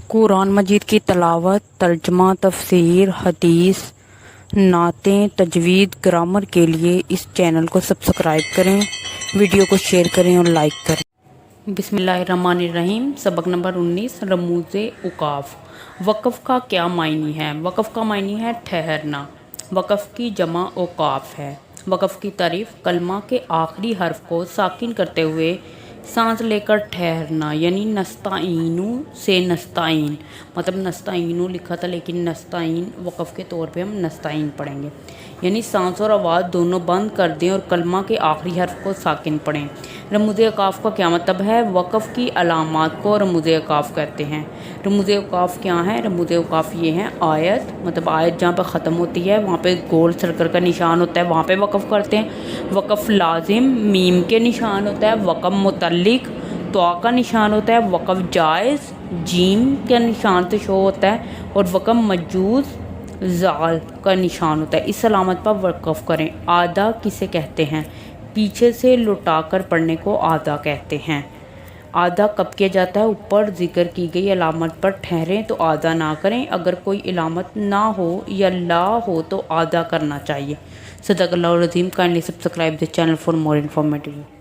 قرآن مجید کی تلاوت، ترجمہ، تفسیر، حدیث، نعتیں، تجوید، گرامر کے لیے اس چینل کو سبسکرائب کریں، ویڈیو کو شیئر کریں اور لائک کریں۔ بسم اللہ الرحمن الرحیم۔ سبق نمبر 19، رموز اوقاف۔ وقف کا کیا معنی ہے؟ وقف کا معنی ہے ٹھہرنا۔ وقف کی جمع اوقاف ہے۔ وقف کی تعریف: کلمہ کے آخری حرف کو ساکن کرتے ہوئے سانس لے کر ٹھہرنا، یعنی نستعینو سے نستعین، مطلب نستعینو لکھا تھا لیکن نستعین وقف کے طور پہ ہم نستعین پڑھیں گے، یعنی سانس اور آواز دونوں بند کر دیں اور کلمہ کے آخری حرف کو ساکن پڑھیں۔ رموز اوقاف کا کیا مطلب ہے؟ وقف کی علامات کو رموز اوقاف کہتے ہیں۔ رموز اوقاف کیا ہیں؟ رموز اوقاف یہ ہیں: آیت، مطلب آیت جہاں پہ ختم ہوتی ہے وہاں پہ گول سرکل کا نشان ہوتا ہے، وہاں پہ وقف کرتے ہیں۔ وقف لازم، میم کے نشان ہوتا ہے۔ وقف متعلق، تو کا نشان ہوتا ہے۔ وقف جائز، جیم کے نشان سے شو ہوتا ہے۔ اور وقف مجوز، زال کا نشان ہوتا ہے۔ اس علامت پر وقف کریں۔ آدھا کسے کہتے ہیں؟ پیچھے سے لوٹا کر پڑھنے کو آدھا کہتے ہیں۔ آدھا کب کیا جاتا ہے؟ اوپر ذکر کی گئی علامت پر ٹھہریں تو آدھا نہ کریں، اگر کوئی علامت نہ ہو یا لا ہو تو آدھا کرنا چاہیے۔ صدق اللہ العظیم۔ Kindly subscribe this channel for more informative.